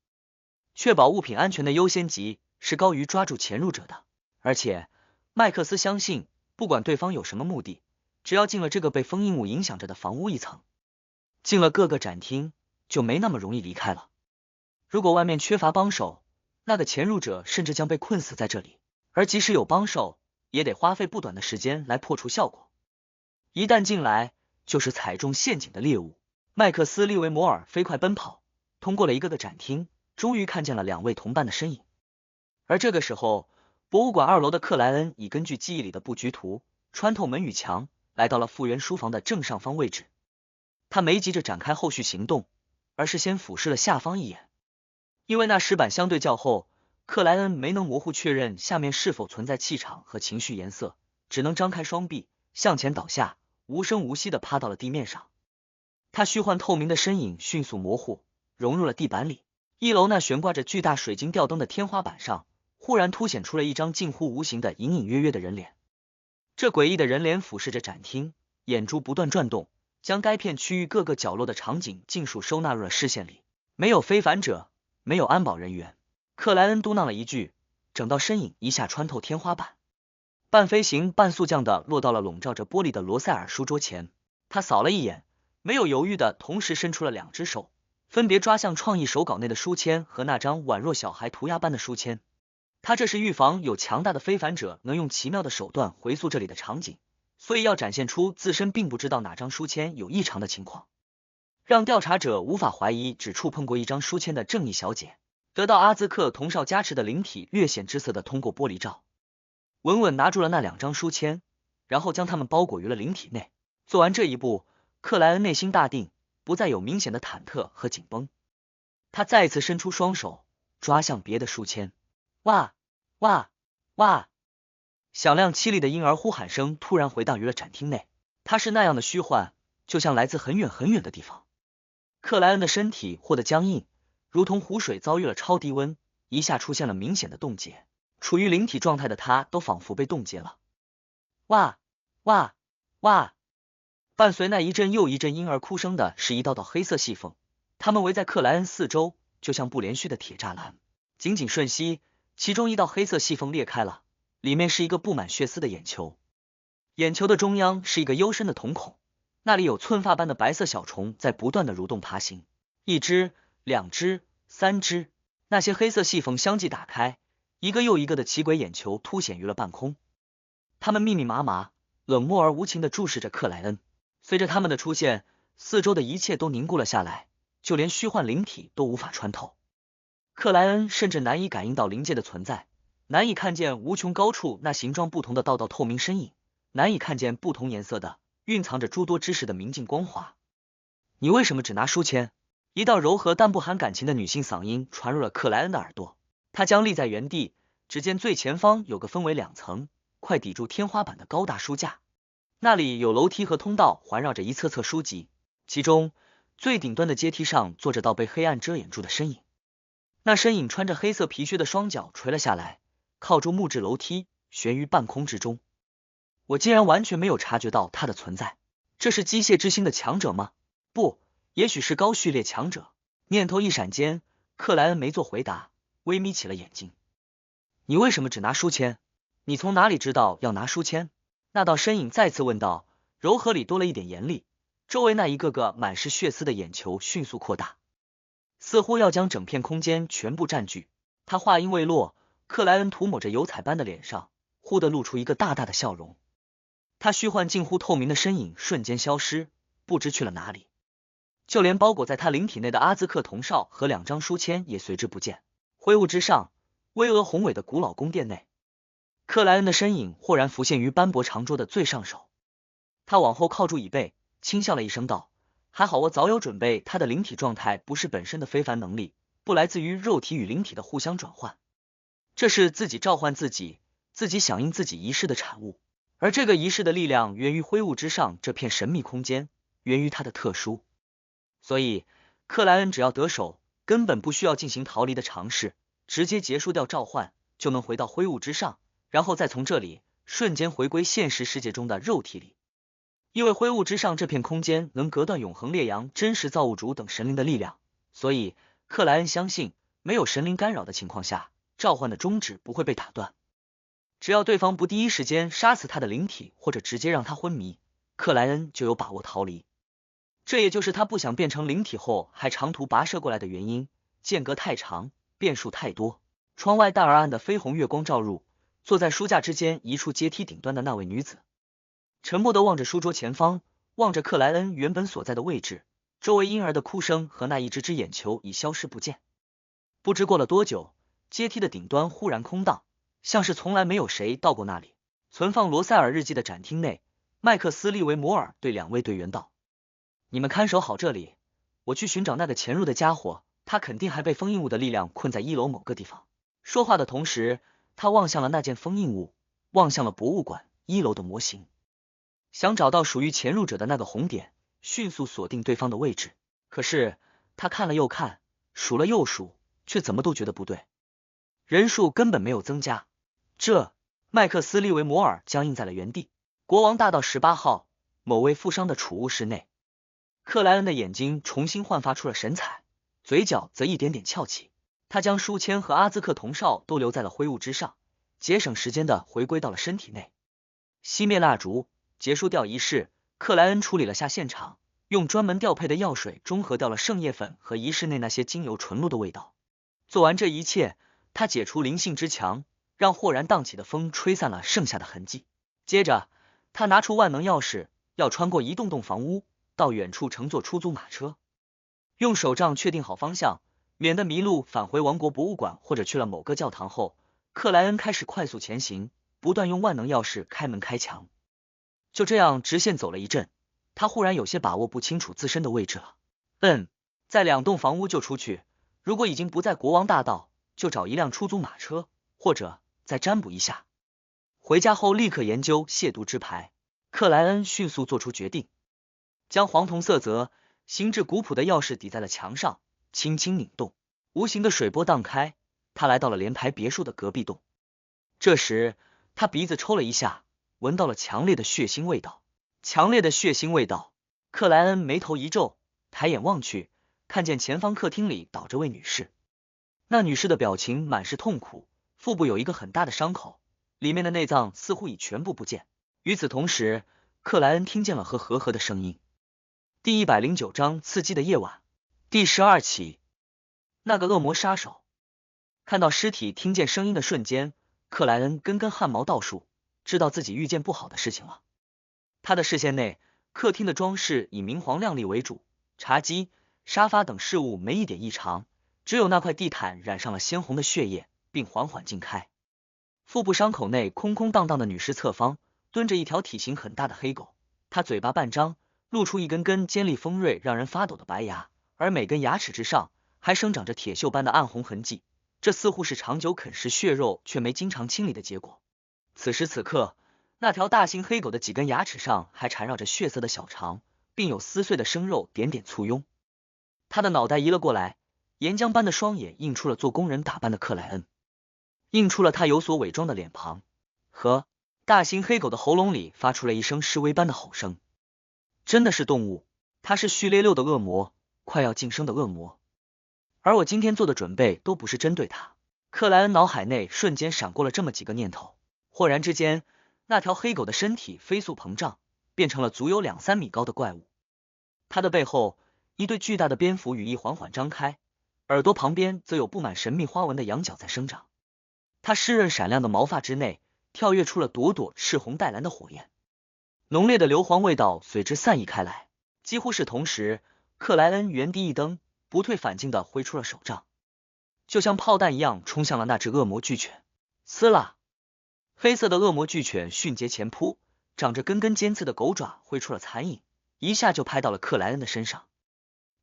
确保物品安全的优先级是高于抓住潜入者的，而且麦克斯相信，不管对方有什么目的，只要进了这个被封印物影响着的房屋1层，进了各个展厅，就没那么容易离开了。如果外面缺乏帮手，那个潜入者甚至将被困死在这里，而即使有帮手，也得花费不短的时间来破除效果。一旦进来，就是踩中陷阱的猎物。麦克斯·利维摩尔飞快奔跑，通过了1个展厅，终于看见了2位同伴的身影。而这个时候，博物馆2楼的克莱恩已根据记忆里的布局图，穿透门与墙，来到了复原书房的正上方位置。他没急着展开后续行动，而是先俯视了下方一眼。因为那石板相对较厚，克莱恩没能模糊确认下面是否存在气场和情绪颜色，只能张开双臂向前倒下，无声无息地趴到了地面上。他虚幻透明的身影迅速模糊，融入了地板里。1楼那悬挂着巨大水晶吊灯的天花板上，忽然凸显出了一张近乎无形的隐隐约约的人脸。这诡异的人脸俯视着展厅，眼珠不断转动，将该片区域各个角落的场景尽数收纳入了视线里。没有非凡者，没有安保人员。克莱恩嘟囔了一句，整道身影一下穿透天花板，半飞行半速降的落到了笼罩着玻璃的罗塞尔书桌前。他扫了一眼，没有犹豫的同时伸出了2只手，分别抓向创意手稿内的书签和那张宛若小孩涂鸦般的书签。他这是预防有强大的非凡者能用奇妙的手段回溯这里的场景，所以要展现出自身并不知道哪张书签有异常的情况，让调查者无法怀疑只触碰过1张书签的正义小姐。得到阿兹克铜哨加持的灵体略显之色的通过玻璃罩，稳稳拿住了那2张书签，然后将它们包裹于了灵体内。做完这一步，克莱恩内心大定，不再有明显的忐忑和紧绷。他再一次伸出双手，抓向别的书签。哇哇哇！响亮凄厉的婴儿呼喊声突然回荡于了展厅内，它是那样的虚幻，就像来自很远很远的地方。克莱恩的身体或得僵硬，如同湖水遭遇了超低温，一下出现了明显的冻结，处于灵体状态的他都仿佛被冻结了。哇哇哇！伴随那一阵又一阵婴儿哭声的是一道道黑色细缝，它们围在克莱恩四周，就像不连续的铁栅栏。仅仅瞬息，其中一道黑色细缝裂开了，里面是一个布满血丝的眼球，眼球的中央是一个幽深的瞳孔，那里有寸发般的白色小虫在不断的蠕动爬行。1只、2只、3只，那些黑色细缝相继打开，一个又一个的奇诡眼球凸显于了半空。它们密密麻麻，冷漠而无情地注视着克莱恩。随着他们的出现，四周的一切都凝固了下来，就连虚幻灵体都无法穿透。克莱恩甚至难以感应到灵界的存在，难以看见无穷高处那形状不同的道道透明身影，难以看见不同颜色的蕴藏着诸多知识的明净光华。你为什么只拿书签？一道柔和但不含感情的女性嗓音传入了克莱恩的耳朵。他僵立在原地，只见最前方有个分为2层，快抵住天花板的高大书架，那里有楼梯和通道环绕着一册册书籍，其中最顶端的阶梯上坐着道被黑暗遮掩住的身影。那身影穿着黑色皮靴的双脚垂了下来，靠住木质楼梯，悬于半空之中。我竟然完全没有察觉到他的存在。这是机械之星的强者吗？不，也许是高序列强者。念头一闪间，克莱恩没做回答，微眯起了眼睛。你为什么只拿书签？你从哪里知道要拿书签？那道身影再次问道，柔和里多了一点严厉。周围那一个个满是血丝的眼球迅速扩大，似乎要将整片空间全部占据。他话音未落，克莱恩涂抹着油彩般的脸上忽地露出一个大大的笑容。他虚幻近乎透明的身影瞬间消失，不知去了哪里。就连包裹在他灵体内的阿兹克铜哨和2张书签也随之不见。灰雾之上，巍峨宏伟的古老宫殿内，克莱恩的身影豁然浮现于斑驳长桌的最上首。他往后靠住椅背，轻笑了一声道：还好我早有准备，他的灵体状态不是本身的非凡能力，不来自于肉体与灵体的互相转换，这是自己召唤自己，自己响应自己仪式的产物。而这个仪式的力量源于灰雾之上这片神秘空间，源于它的特殊。所以克莱恩只要得手，根本不需要进行逃离的尝试，直接结束掉召唤，就能回到灰雾之上，然后再从这里瞬间回归现实世界中的肉体里。因为灰雾之上这片空间能隔断永恒烈阳、真实造物主等神灵的力量，所以克莱恩相信，没有神灵干扰的情况下，召唤的终止不会被打断。只要对方不第一时间杀死他的灵体，或者直接让他昏迷，克莱恩就有把握逃离。这也就是他不想变成灵体后还长途跋涉过来的原因，间隔太长，变数太多。窗外淡而暗的绯红月光照入，坐在书架之间一处阶梯顶端的那位女子，沉默地望着书桌前方，望着克莱恩原本所在的位置，周围婴儿的哭声和那一只只眼球已消失不见。不知过了多久，阶梯的顶端忽然空荡，像是从来没有谁到过那里。存放罗塞尔日记的展厅内，麦克斯利维摩尔对2位队员道：你们看守好这里，我去寻找那个潜入的家伙，他肯定还被封印物的力量困在1楼某个地方。说话的同时，他望向了那件封印物，望向了博物馆1楼的模型，想找到属于潜入者的那个红点，迅速锁定对方的位置。可是他看了又看，数了又数，却怎么都觉得不对，人数根本没有增加。麦克斯利维摩尔僵硬在了原地。国王大道18号，某位富商的储物室内，克莱恩的眼睛重新焕发出了神采，嘴角则一点点翘起。他将书签和阿兹克铜哨都留在了灰雾之上，节省时间的回归到了身体内。熄灭蜡烛，结束掉仪式，克莱恩处理了下现场，用专门调配的药水中和掉了圣叶粉和仪式内那些精油纯露的味道。做完这一切，他解除灵性之墙，让豁然荡起的风吹散了剩下的痕迹。接着他拿出万能钥匙，要穿过一栋栋房屋，到远处乘坐出租马车，用手杖确定好方向，免得迷路返回王国博物馆或者去了某个教堂后，克莱恩开始快速前行，不断用万能钥匙开门开墙。就这样直线走了一阵，他忽然有些把握不清楚自身的位置了。在2栋房屋就出去，如果已经不在国王大道，就找一辆出租马车，或者再占卜一下。回家后立刻研究亵渎之牌。克莱恩迅速做出决定，将黄铜色泽、形制古朴的钥匙抵在了墙上，轻轻拧动，无形的水波荡开，他来到了联排别墅的隔壁栋。这时他鼻子抽了一下，闻到了强烈的血腥味道。克莱恩眉头一皱，抬眼望去，看见前方客厅里倒着位女士。那女士的表情满是痛苦，腹部有一个很大的伤口，里面的内脏似乎已全部不见。与此同时，克莱恩听见了和的声音。第109章刺激的夜晚，第12起。那个恶魔杀手。看到尸体听见声音的瞬间，克莱恩根根汗毛倒竖，知道自己遇见不好的事情了。他的视线内，客厅的装饰以明黄亮丽为主，茶几、沙发等事物没一点异常，只有那块地毯染上了鲜红的血液，并缓缓浸开。腹部伤口内空空荡荡的女尸侧方蹲着一条体型很大的黑狗，它嘴巴半张，露出一根根尖利锋锐让人发抖的白牙，而每根牙齿之上还生长着铁锈般的暗红痕迹，这似乎是长久啃食血肉却没经常清理的结果。此时此刻，那条大型黑狗的几根牙齿上还缠绕着血色的小肠，并有撕碎的生肉点点簇拥。他的脑袋移了过来，岩浆般的双眼映出了做工人打扮的克莱恩，映出了他有所伪装的脸庞。和大型黑狗的喉咙里发出了一声示威般的吼声。真的是动物，它是序列6的恶魔，快要晋升的恶魔。而我今天做的准备都不是针对它。克莱恩脑海内瞬间闪过了这么几个念头，豁然之间，那条黑狗的身体飞速膨胀，变成了足有2-3米高的怪物。它的背后，一对巨大的蝙蝠羽翼缓缓张开，耳朵旁边则有布满神秘花纹的羊角在生长。它湿润闪亮的毛发之内，跳跃出了朵朵赤红带蓝的火焰，浓烈的硫磺味道随之散溢开来。几乎是同时，克莱恩原地一蹬，不退反进的挥出了手杖，就像炮弹一样冲向了那只恶魔巨犬。撕啦！黑色的恶魔巨犬迅捷前扑，长着根根尖刺的狗爪挥出了残影，一下就拍到了克莱恩的身上。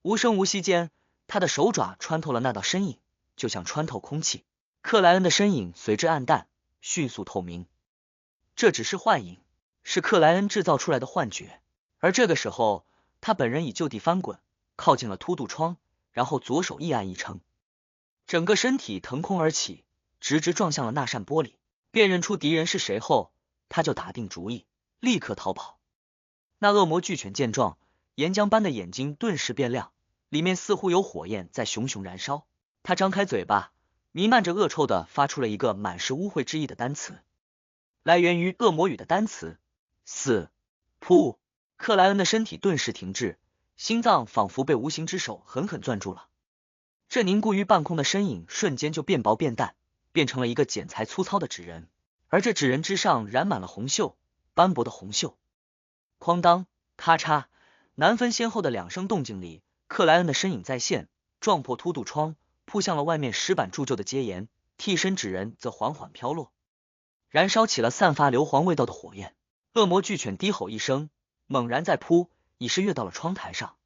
无声无息间，他的手爪穿透了那道身影，就像穿透空气。克莱恩的身影随之暗淡，迅速透明。这只是幻影，是克莱恩制造出来的幻觉。而这个时候，他本人已就地翻滚，靠近了凸肚窗，然后左手一按一撑，整个身体腾空而起，直直撞向了那扇玻璃。辨认出敌人是谁后，他就打定主意，立刻逃跑。那恶魔巨犬见状，岩浆般的眼睛顿时变亮，里面似乎有火焰在熊熊燃烧。他张开嘴巴，弥漫着恶臭的发出了一个满是污秽之意的单词，来源于恶魔语的单词死。噗！克莱恩的身体顿时停滞，心脏仿佛被无形之手狠狠攥住了。这凝固于半空的身影瞬间就变薄变淡，变成了一个剪裁粗糙的纸人，而这纸人之上染满了红锈，斑驳的红锈。哐当，咔嚓，难分先后的2声动静里，克莱恩的身影再现，撞破凸肚窗，扑向了外面石板铸就的阶檐，替身纸人则缓缓飘落，燃烧起了散发硫磺味道的火焰。恶魔巨犬低吼一声，猛然再扑，已是跃到了窗台上，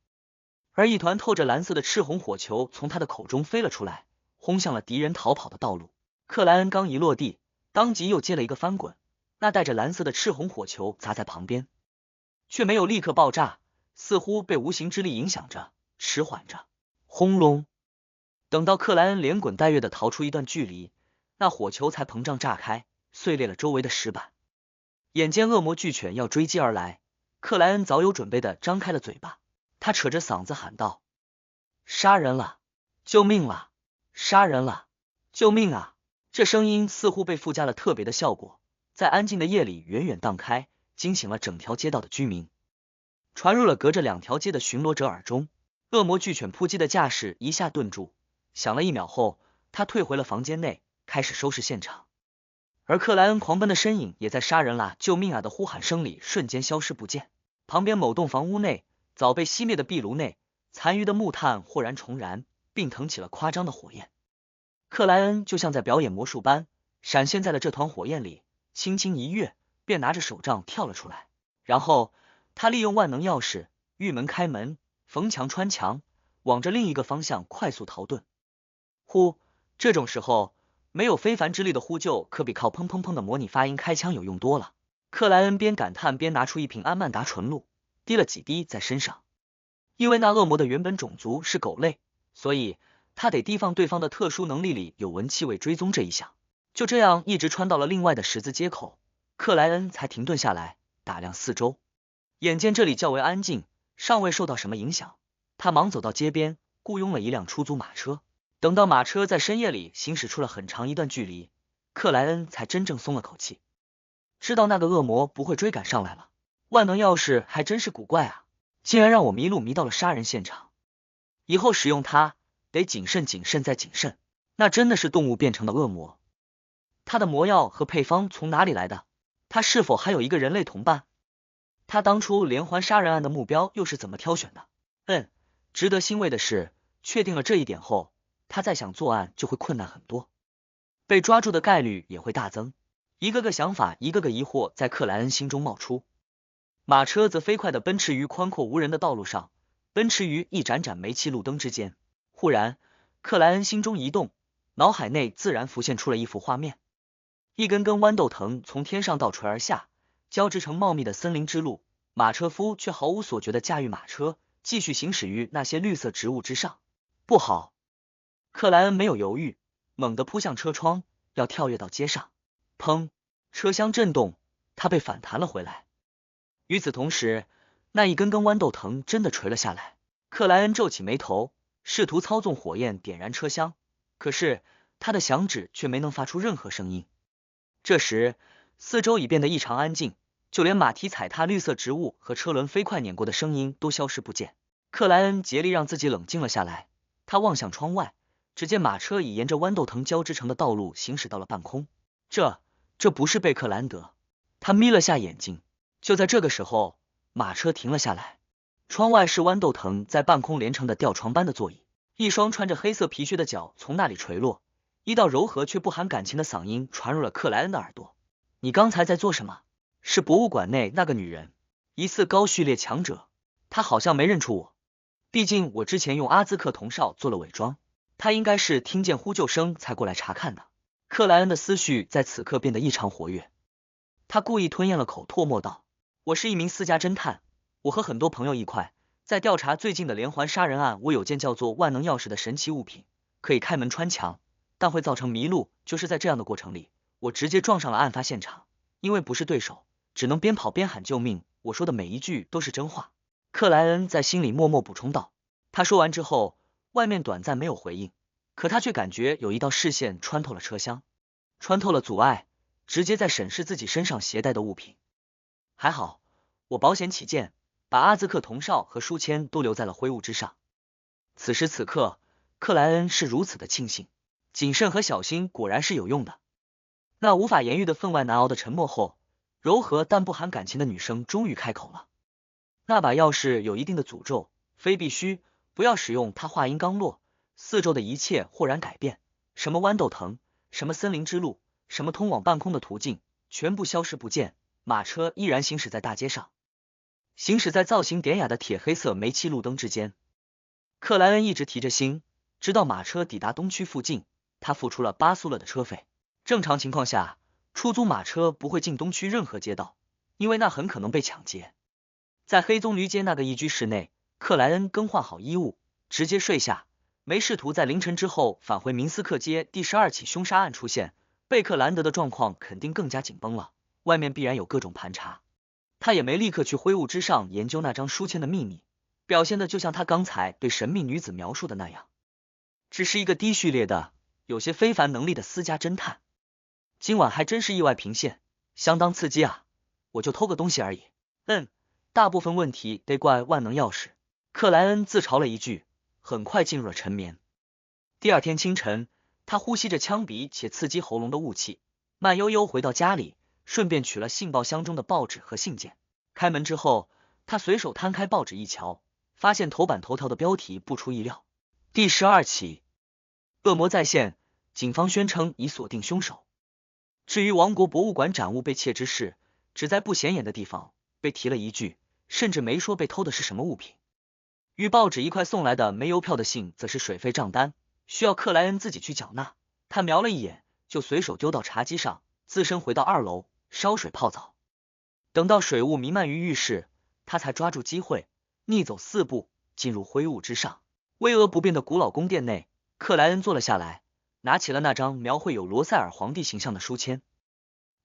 而一团透着蓝色的赤红火球从他的口中飞了出来，轰向了敌人逃跑的道路。克莱恩刚一落地，当即又接了一个翻滚，那带着蓝色的赤红火球砸在旁边，却没有立刻爆炸，似乎被无形之力影响着，迟缓着。轰隆！等到克莱恩连滚带跃的逃出一段距离，那火球才膨胀炸开，碎裂了周围的石板。眼见恶魔巨犬要追击而来，克莱恩早有准备的张开了嘴巴，他扯着嗓子喊道：杀人了！救命了！杀人了！救命啊！这声音似乎被附加了特别的效果，在安静的夜里远远荡开，惊醒了整条街道的居民，传入了隔着2条街的巡逻者耳中。恶魔巨犬扑击的架势一下顿住，响了1秒后，他退回了房间内，开始收拾现场。而克莱恩狂奔的身影也在杀人啦救命啊的呼喊声里瞬间消失不见。旁边某栋房屋内，早被熄灭的壁炉内，残余的木炭豁然重燃，并腾起了夸张的火焰。克莱恩就像在表演魔术般，闪现在了这团火焰里，轻轻一跃，便拿着手杖跳了出来。然后他利用万能钥匙，玉门开门，逢墙穿墙，往着另一个方向快速逃遁。呼，这种时候，没有非凡之力的呼救，可比靠砰砰砰的模拟发音开枪有用多了。克莱恩边感叹边拿出一瓶安曼达纯露，滴了几滴在身上。因为那恶魔的原本种族是狗类，所以他得提防对方的特殊能力里有闻气味追踪这一项。就这样一直穿到了另外的十字街口，克莱恩才停顿下来，打量四周。眼见这里较为安静，尚未受到什么影响，他忙走到街边，雇佣了一辆出租马车。等到马车在深夜里行驶出了很长一段距离，克莱恩才真正松了口气，知道那个恶魔不会追赶上来了。万能钥匙还真是古怪啊，竟然让我迷路迷到了杀人现场。以后使用它得谨慎谨慎再谨慎，那真的是动物变成的恶魔。他的魔药和配方从哪里来的？他是否还有一个人类同伴？他当初连环杀人案的目标又是怎么挑选的？值得欣慰的是，确定了这一点后，他再想作案就会困难很多，被抓住的概率也会大增。一个个想法，一个个疑惑在克莱恩心中冒出。马车则飞快地奔驰于宽阔无人的道路上，奔驰于一盏盏煤气路灯之间。忽然，克莱恩心中一动，脑海内自然浮现出了一幅画面：一根根豌豆藤从天上倒垂而下，交织成茂密的森林之路，马车夫却毫无所觉地驾驭马车，继续行驶于那些绿色植物之上。不好！克莱恩没有犹豫，猛地扑向车窗，要跳跃到街上。砰！车厢震动，他被反弹了回来。与此同时，那一根根豌豆藤真的垂了下来。克莱恩皱起眉头，试图操纵火焰点燃车厢，可是他的响指却没能发出任何声音。这时，四周已变得异常安静，就连马蹄踩踏绿色植物和车轮飞快碾过的声音都消失不见。克莱恩竭力让自己冷静了下来，他望向窗外，只见马车已沿着豌豆藤交织成的道路行驶到了半空。这不是贝克兰德。他眯了下眼睛。就在这个时候，马车停了下来。窗外是豌豆藤在半空连成的吊床般的座椅，一双穿着黑色皮靴的脚从那里垂落，一道柔和却不含感情的嗓音传入了克莱恩的耳朵。你刚才在做什么？是博物馆内那个女人，疑似高序列强者。她好像没认出我，毕竟我之前用阿兹克铜哨做了伪装。她应该是听见呼救声才过来查看的。克莱恩的思绪在此刻变得异常活跃，他故意吞咽了口唾沫道：我是一名私家侦探，我和很多朋友一块在调查最近的连环杀人案。我有件叫做万能钥匙的神奇物品，可以开门穿墙，但会造成迷路。就是在这样的过程里，我直接撞上了案发现场，因为不是对手，只能边跑边喊救命。我说的每一句都是真话。克莱恩在心里默默补充道。他说完之后，外面短暂没有回应，可他却感觉有一道视线穿透了车厢，穿透了阻碍，直接在审视自己身上携带的物品。还好，我保险起见，把阿兹克铜哨和书签都留在了灰雾之上。此时此刻，克莱恩是如此的庆幸。谨慎和小心果然是有用的。那无法言喻的分外难熬的沉默后，柔和但不含感情的女声终于开口了。那把钥匙有一定的诅咒，非必须不要使用它。话音刚落，四周的一切豁然改变，什么豌豆藤，什么森林之路，什么通往半空的途径，全部消失不见。马车依然行驶在大街上，行驶在造型典雅的铁黑色煤气路灯之间。克莱恩一直提着心，直到马车抵达东区附近，他付出了8苏勒的车费。正常情况下，出租马车不会进东区任何街道，因为那很可能被抢劫。在黑棕榈街那个一居室内，克莱恩更换好衣物，直接睡下，没试图在凌晨之后返回明斯克街。第12起凶杀案出现，贝克兰德的状况肯定更加紧绷了，外面必然有各种盘查。他也没立刻去灰雾之上研究那张书签的秘密，表现的就像他刚才对神秘女子描述的那样，只是一个低序列的有些非凡能力的私家侦探。今晚还真是意外频现，相当刺激啊！我就偷个东西而已。大部分问题得怪万能钥匙。克莱恩自嘲了一句，很快进入了沉眠。第二天清晨，他呼吸着呛鼻且刺激喉咙的雾气，慢悠悠回到家里，顺便取了信报箱中的报纸和信件。开门之后，他随手摊开报纸一瞧，发现头版头条的标题不出意料：第12起恶魔再现，警方宣称已锁定凶手。至于王国博物馆展物被窃之事，只在不显眼的地方被提了一句，甚至没说被偷的是什么物品。与报纸一块送来的没邮票的信则是水费账单，需要克莱恩自己去缴纳。他瞄了一眼，就随手丢到茶几上，自身回到2楼烧水泡澡。等到水雾弥漫于浴室，他才抓住机会逆走4步进入灰雾之上。巍峨不变的古老宫殿内，克莱恩坐了下来，拿起了那张描绘有罗塞尔皇帝形象的书签。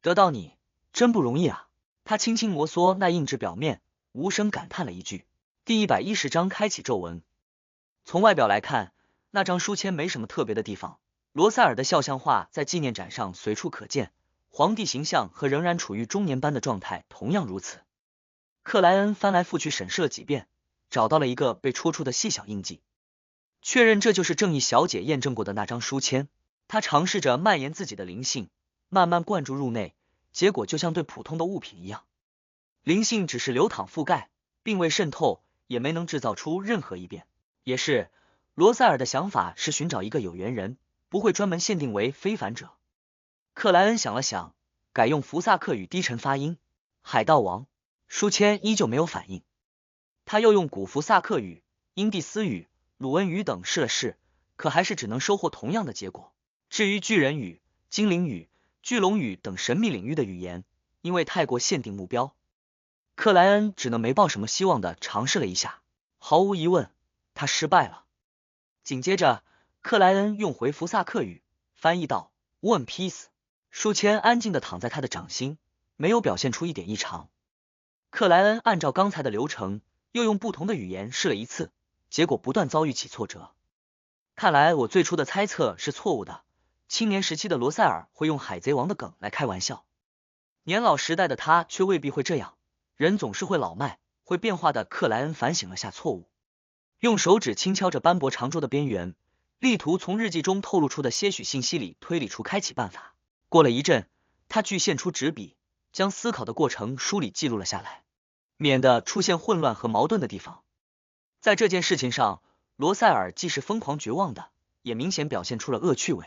得到你真不容易啊！他轻轻摩挲那硬质表面，无声感叹了一句。第110章开启皱纹。从外表来看，那张书签没什么特别的地方。罗塞尔的肖像画在纪念展上随处可见，皇帝形象和仍然处于中年般的状态同样如此。克莱恩翻来覆去审视了几遍，找到了一个被戳出的细小印记，确认这就是正义小姐验证过的那张书签。他尝试着蔓延自己的灵性，慢慢灌注入内，结果就像对普通的物品一样，灵性只是流淌覆盖，并未渗透，也没能制造出任何异变。也是，罗塞尔的想法是寻找一个有缘人，不会专门限定为非凡者。克莱恩想了想，改用福萨克语低沉发音：海盗王。书签依旧没有反应。他又用古福萨克语、因蒂斯语、鲁恩语等试了试，可还是只能收获同样的结果。至于巨人语、精灵语、巨龙语等神秘领域的语言，因为太过限定目标，克莱恩只能没抱什么希望的尝试了一下。毫无疑问，他失败了。紧接着，克莱恩用回福萨克语翻译道 One Piece。书签安静的躺在他的掌心，没有表现出一点异常。克莱恩按照刚才的流程，又用不同的语言试了一次，结果不断遭遇起挫折。看来我最初的猜测是错误的，青年时期的罗塞尔会用海贼王的梗来开玩笑，年老时代的他却未必会这样。人总是会老迈，会变化的。克莱恩反省了下错误，用手指轻敲着斑驳长桌的边缘，力图从日记中透露出的些许信息里推理出开启办法。过了一阵，他具现出纸笔，将思考的过程梳理记录了下来，免得出现混乱和矛盾的地方。在这件事情上，罗塞尔既是疯狂绝望的，也明显表现出了恶趣味。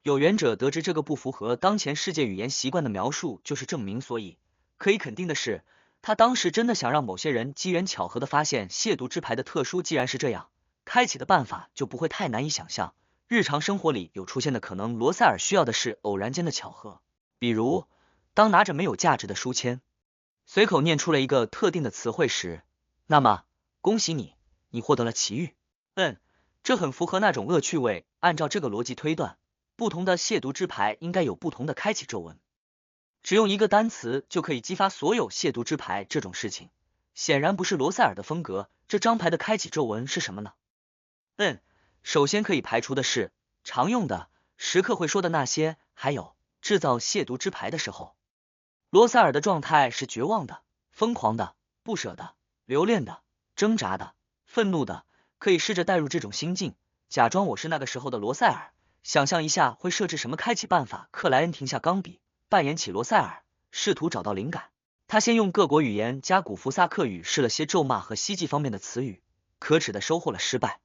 有缘者得知这个不符合当前世界语言习惯的描述就是证明，所以可以肯定的是，他当时真的想让某些人机缘巧合的发现亵渎之牌的特殊。既然是这样，开启的办法就不会太难以想象。日常生活里有出现的可能，罗塞尔需要的是偶然间的巧合，比如当拿着没有价值的书签，随口念出了一个特定的词汇时，那么恭喜你，你获得了奇遇。这很符合那种恶趣味。按照这个逻辑推断，不同的亵渎之牌应该有不同的开启咒文。只用一个单词就可以激发所有亵渎之牌，这种事情显然不是罗塞尔的风格。这张牌的开启咒文是什么呢？首先可以排除的是常用的、时刻会说的那些，还有制造亵渎之牌的时候，罗塞尔的状态是绝望的、疯狂的、不舍的、留恋的、挣扎的、愤怒的。可以试着带入这种心境，假装我是那个时候的罗塞尔，想象一下会设置什么开启办法。克莱恩停下钢笔，扮演起罗塞尔，试图找到灵感。他先用各国语言加古弗萨克语试了些咒骂和希冀方面的词语，可耻的收获了失败。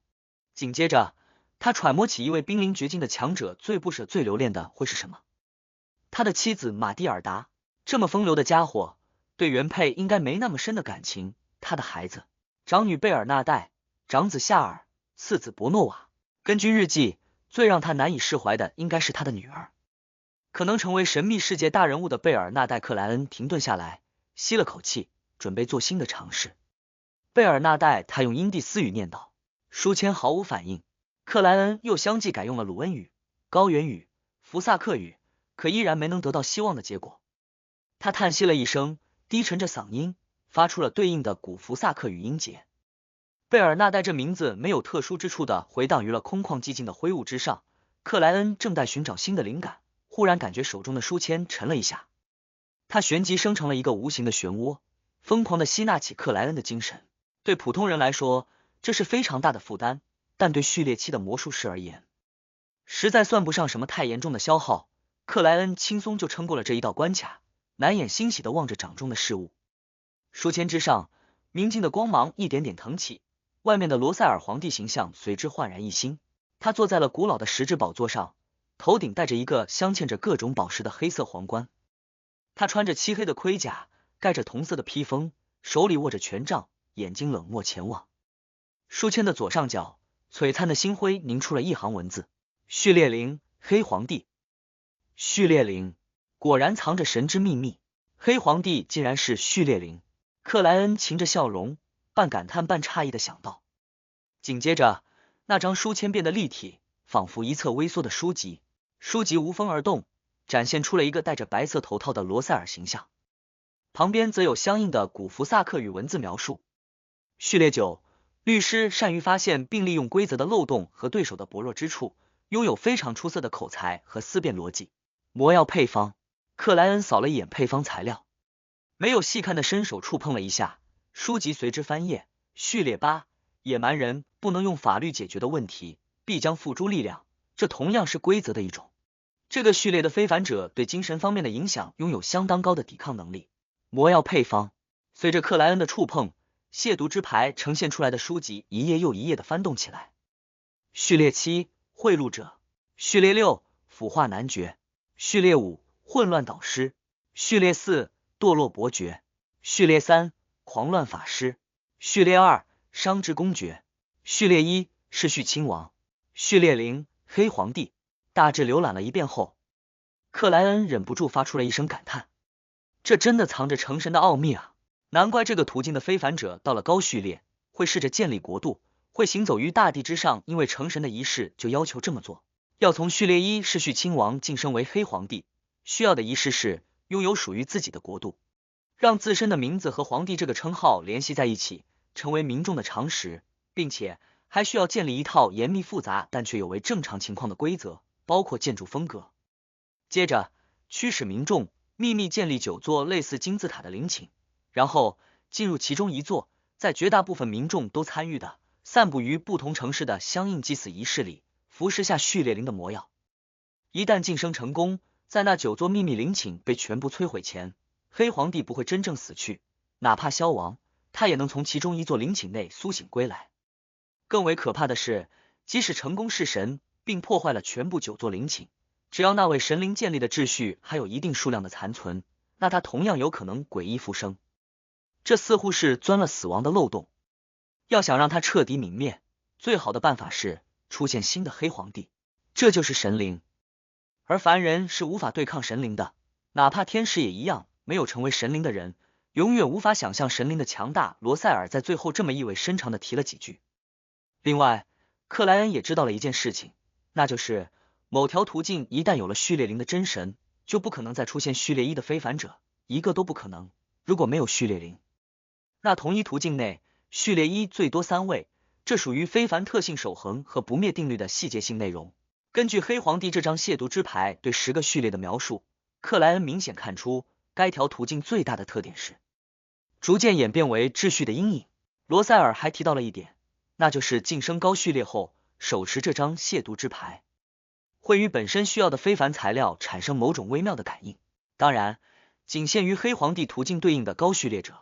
紧接着，他揣摩起一位濒临绝境的强者最不舍、最留恋的会是什么。他的妻子马蒂尔达，这么风流的家伙，对原配应该没那么深的感情。他的孩子，长女贝尔纳代，长子夏尔，次子伯诺瓦。根据日记，最让他难以释怀的应该是他的女儿。可能成为神秘世界大人物的贝尔纳代。克莱恩停顿下来，吸了口气，准备做新的尝试。贝尔纳代，他用因蒂斯语念叨。书签毫无反应。克莱恩又相继改用了鲁恩语、高原语、福萨克语，可依然没能得到希望的结果。他叹息了一声，低沉着嗓音发出了对应的古福萨克语音节。贝尔纳代这名字没有特殊之处的回荡于了空旷寂静的灰雾之上。克莱恩正在寻找新的灵感，忽然感觉手中的书签沉了一下，他旋即生成了一个无形的漩涡，疯狂地吸纳起克莱恩的精神。对普通人来说，这是非常大的负担，但对序列7的魔术师而言，实在算不上什么太严重的消耗。克莱恩轻松就撑过了这一道关卡，难掩欣喜地望着掌中的事物。书签之上，明净的光芒一点点腾起，外面的罗塞尔皇帝形象随之焕然一新。他坐在了古老的石质宝座上，头顶戴着一个镶嵌着各种宝石的黑色皇冠。他穿着漆黑的盔甲，盖着铜色的披风，手里握着权杖，眼睛冷漠前往。书签的左上角，璀璨的星辉凝出了一行文字：序列0，黑皇帝。序列0，果然藏着神之秘密，黑皇帝竟然是序列0。克莱恩噙着笑容，半感叹半诧异的想到。紧接着，那张书签变得立体，仿佛一册微缩的书籍，书籍无风而动，展现出了一个戴着白色头套的罗塞尔形象。旁边则有相应的古福萨克语文字描述。序列9，律师善于发现并利用规则的漏洞和对手的薄弱之处，拥有非常出色的口才和思辨逻辑。魔药配方。克莱恩扫了一眼配方材料，没有细看的伸手触碰了一下，书籍随之翻页。序列8，野蛮人不能用法律解决的问题，必将付诸力量，这同样是规则的一种。这个序列的非凡者对精神方面的影响拥有相当高的抵抗能力。魔药配方。随着克莱恩的触碰，亵渎之牌呈现出来的书籍一页又一页的翻动起来。序列7，贿赂者。序列6，腐化男爵。序列5，混乱导师。序列4，堕落伯爵。序列3，狂乱法师。序列2，伤之公爵。序列1，世序亲王。序列0，黑皇帝。大致浏览了一遍后，克莱恩忍不住发出了一声感叹。这真的藏着成神的奥秘啊！难怪这个途径的非凡者到了高序列，会试着建立国度，会行走于大地之上，因为成神的仪式就要求这么做。要从序列1世序亲王晋升为黑皇帝，需要的仪式是拥有属于自己的国度，让自身的名字和皇帝这个称号联系在一起，成为民众的常识，并且还需要建立一套严密复杂但却有违正常情况的规则，包括建筑风格。接着，驱使民众秘密建立9座类似金字塔的陵寝，然后进入其中一座，在绝大部分民众都参与的散布于不同城市的相应祭祀仪式里，服食下序列灵的魔药。一旦晋升成功，在那9座秘密陵寝被全部摧毁前，黑皇帝不会真正死去，哪怕消亡，他也能从其中一座陵寝内苏醒归来。更为可怕的是，即使成功弑神，并破坏了全部9座陵寝，只要那位神灵建立的秩序还有一定数量的残存，那他同样有可能诡异复生。这似乎是钻了死亡的漏洞。要想让他彻底泯灭，最好的办法是出现新的黑皇帝，这就是神灵。而凡人是无法对抗神灵的，哪怕天使也一样，没有成为神灵的人，永远无法想象神灵的强大。罗塞尔在最后这么意味深长的提了几句。另外，克莱恩也知道了一件事情，那就是某条途径一旦有了序列灵的真神，就不可能再出现序列1的非凡者，一个都不可能。如果没有序列灵，那同一途径内序列1最多3位，这属于非凡特性守恒和不灭定律的细节性内容。根据黑皇帝这张亵渎之牌对10个序列的描述，克莱恩明显看出该条途径最大的特点是逐渐演变为秩序的阴影。罗塞尔还提到了一点，那就是晋升高序列后手持这张亵渎之牌，会与本身需要的非凡材料产生某种微妙的感应，当然仅限于黑皇帝途径对应的高序列者。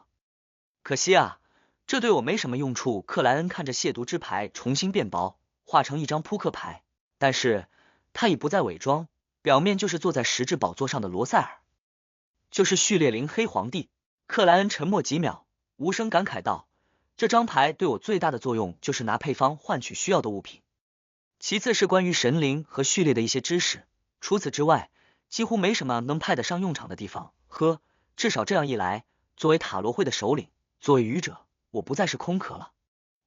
可惜啊，这对我没什么用处。克莱恩看着亵渎之牌重新变薄，化成一张扑克牌，但是他已不再伪装，表面就是坐在实质宝座上的罗塞尔，就是序列灵黑皇帝。克莱恩沉默几秒，无声感慨道，这张牌对我最大的作用就是拿配方换取需要的物品，其次是关于神灵和序列的一些知识，除此之外几乎没什么能派得上用场的地方。至少这样一来，作为塔罗会的首领，作为愚者，我不再是空壳了。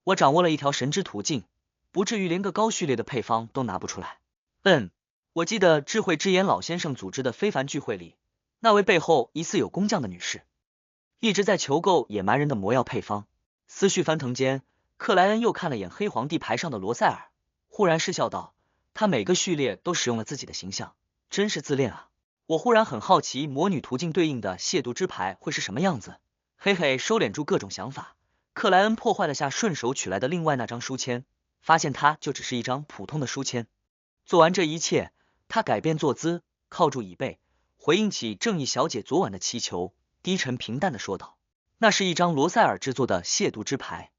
我掌握了一条神之途径，不至于连个高序列的配方都拿不出来。我记得智慧之眼老先生组织的非凡聚会里，那位背后疑似有工匠的女士一直在求购野蛮人的魔药配方。思绪翻腾间，克莱恩又看了眼黑皇帝牌上的罗塞尔，忽然失笑道，他每个序列都使用了自己的形象，真是自恋啊。我忽然很好奇魔女途径对应的亵渎之牌会是什么样子。嘿嘿，收敛住各种想法，克莱恩破坏了下顺手取来的另外那张书签，发现它就只是一张普通的书签。做完这一切，他改变坐姿，靠住椅背，回应起正义小姐昨晚的祈求，低沉平淡的说道，那是一张罗塞尔制作的亵渎之牌。